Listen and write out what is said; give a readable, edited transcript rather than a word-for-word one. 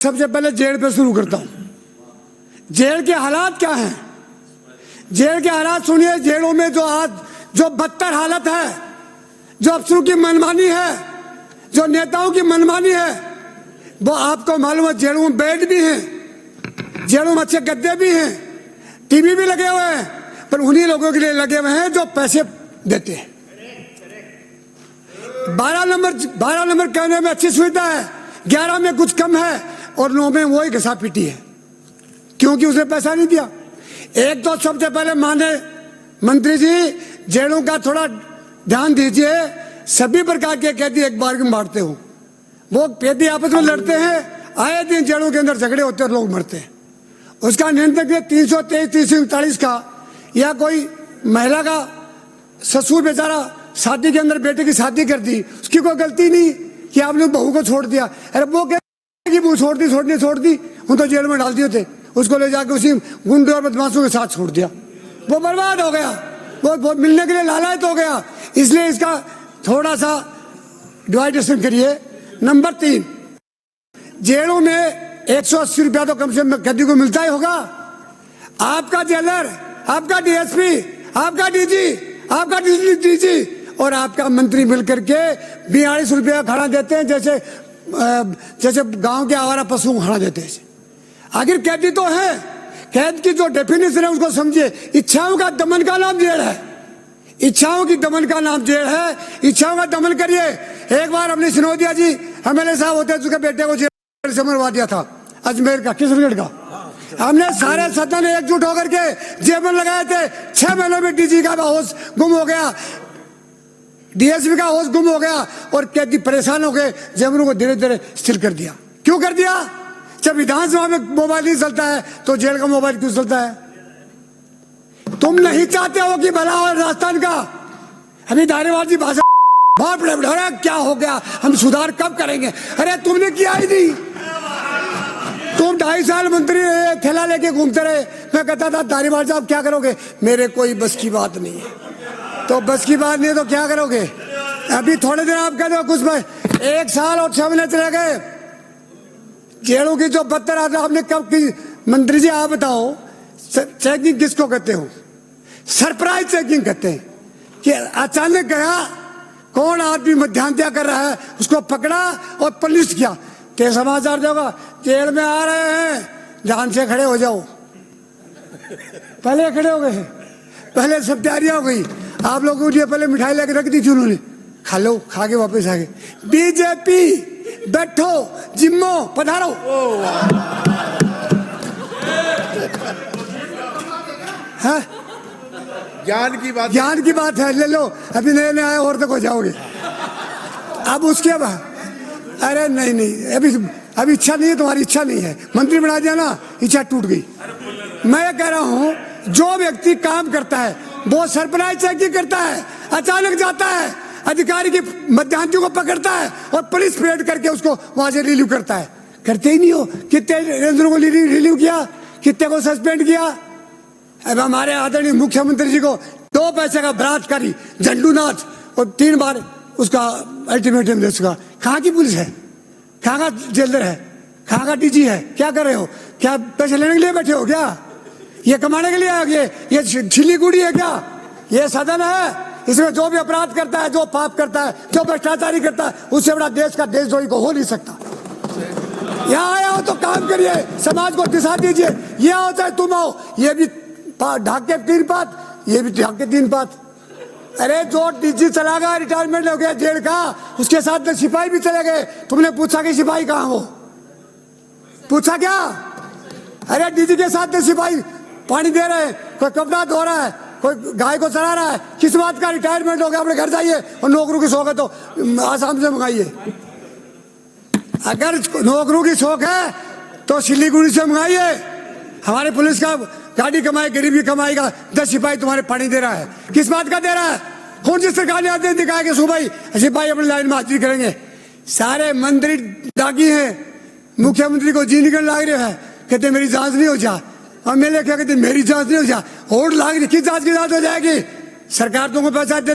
सबसे पहले जेल पे शुरू करता हूं। जेल के हालात क्या हैं? जेल के हालात सुनिए। जेलों में जो बदतर हालत है, जो अफसरों की मनमानी है, जो नेताओं की मनमानी है, वो आपको मालूम है। जेलों में बेड भी हैं, जेलों में अच्छे गद्दे भी हैं, टीवी भी लगे हुए हैं, पर उन्हीं लोगों के लिए लगे हुए हैं जो पैसे देते हैं। 12 नंबर कहने में अच्छी सुविधा है, 11 में कुछ कम है और 9 में वही घसा पीटी है, क्योंकि उसने पैसा नहीं दिया। एक तो सबसे पहले माने मंत्री जी, जेलों का थोड़ा ध्यान दीजिए। सभी प्रकार के कैदी एक बार में बांटते हो, वो कैदी आपस में लड़ते हैं, आए दिन जेलों के अंदर झगड़े होते हैं, लोग मरते हैं। उसका नियंत्रण 323, 339 का, या कोई महिला का ससुर बेचारा शादी के अंदर बेटे की शादी कर दी, उसकी कोई गलती नहीं कि आपने बहू को छोड़ दिया। अरे वो कहेगी वो छोड़ दी, उन तो जेल में डाल दिए थे, उसको ले जाकर उसी गुंडे और बदमाशों के साथ छोड़ दिया। वो बर्बाद हो गया, वो मिलने के लिए लालायत हो गया। इसलिए इसका थोड़ा सा डिवाइडेशन करिए। नंबर 3, जेलों में 180 रुपया तो कम से कम कैदी को मिलता ही होगा। आपका जेलर, आपका डीएसपी, आपका डीजी और आपका मंत्री मिलकर के 42 रुपया खाना देते हैं, जैसे गांव के आवारा पशुओं को खाना देते हैं। आखिर कैदी तो है, कैद की जो डेफिनेशन है उसको समझिए। इच्छाओं का दमन का नाम जेल है, इच्छाओं की दमन का नाम जेल है। इच्छाओं का दमन करिए। एक बार हमने सिनोदिया जी एमएलए साहब होते हैं, उसके बेटे को जेल से मरवा दिया था, अजमेर का, किशनगढ़ का। हमने सारे सदन एकजुट होकर के जेब में लगाए थे। 6 महीनों में डीजी का होश गुम हो गया, डीएसपी का होश गुम हो गया और कैदी परेशान हो गए। जेबरों को धीरे धीरे स्थिर कर दिया। क्यों कर दिया? जब विधानसभा में मोबाइल नहीं चलता है तो जेल का मोबाइल क्यों चलता है? तुम नहीं चाहते हो कि भला हो राजस्थान का। अभी धारीवाल जी भाषा बहुत बड़े क्या हो गया, हम सुधार कब करेंगे? अरे तुमने किया ही नहीं। तुम 2.5 साल मंत्री रहे, थैला लेके घूमते रहे। मैं कहता था धारीवाल साहब क्या करोगे? मेरे कोई बस की बात नहीं है। तो बस की बात नहीं है तो क्या करोगे? अभी थोड़े दिन आप कहते हो कुछ में 1 साल और 6 महीने चले गए। जेलों की जो बदतर आपने कब की? मंत्री जी आप बताओ, चेकिंग किसको कहते हो? सरप्राइज चेकिंग कहते हैं कि अचानक गया, कौन आदमी मध्यांतर कर रहा है उसको पकड़ा और पुलिस किया। के समाचार देगा जेल में आ रहे हैं, जान से खड़े हो जाओ। पहले खड़े हो गए, पहले सब तैयारियां हो गई। आप लोगों ने पहले मिठाई लेके रख दी थी, उन्होंने खा लो, खा के वापस आ गए। बीजेपी बैठो, जिम्मो पधारो। हाँ, ज्ञान की बात है, ले लो। अभी नए आए और तक हो जाओगे। अब उसके बाद अरे नहीं, अभी इच्छा नहीं है, तुम्हारी इच्छा नहीं है। मंत्री बना दिया ना, इच्छा टूट गई। मैं ये कह रहा हूं, जो व्यक्ति काम करता है वो सरप्राइज चेकिंग करता है, अचानक जाता है, अधिकारी की मध्यांतर को पकड़ता है और पुलिस परेड करके उसको वहां से रिलीव करता है। करते ही नहीं हो। कितने रेंजरों को रिलीव किया, कितने को सस्पेंड किया। अब हमारे आदरणीय मुख्यमंत्री जी को 2 पैसे का बलात्कारी झंडूनाथ और 3 बार उसका अल्टीमेटम दे चुका। कहाँ की पुलिस है? कहाँ का जेलर है? कहाँ का डीजी है? क्या कर रहे हो? क्या पैसे लेने के लिए बैठे हो क्या? ये कमाने के लिए आगे? ये छिली गुड़ी है क्या? ये सदन है, इसमें जो भी अपराध करता है, जो पाप करता है, जो भ्रष्टाचारी करता है, उससे बड़ा देश का देशद्रोही को हो नहीं सकता। यहाँ आया हो तो काम करिए, समाज को दिशा दीजिए। ये आओ चाहे तुम आओ, ये भी ढाक के 3 पात, ये भी ढाक के 3 पात। अरे जो डीजी चला गया, रिटायरमेंट हो गया जेल का, उसके साथ में सिपाही भी चले गए। तुमने पूछा कि सिपाही कहाँ हो? पूछा क्या? अरे डीजी के साथ में सिपाही पानी दे रहे हैं, कोई कपड़ा धो रहा है, कोई गाय को चला रहा है। किस बात का रिटायरमेंट हो गया? अपने घर जाइए और नौकरों की शौक है तो आसाम से मंगाइए। अगर नौकरों की शौक है तो सिलीगुड़ी से मंगाइए। हमारे पुलिस का गाड़ी कमाए, गरीबी कमाएगा। 10 सिपाही तुम्हारे पानी दे रहा है, किस बात का दे रहा है? कौन सी सरकार ने आते दिखाया कि सिपाही अपनी लाइन में हाजिरी करेंगे? सारे मंत्री दागी हैं, मुख्यमंत्री को जी निकल लाग रहे हैं, कहते मेरी जांच नहीं हो जा। और मेरे क्या कहते मेरी जांच नहीं हो जा। होड़ लाग रही, किस जांच की जांच हो जाएगी? सरकार तुमको पैसा दे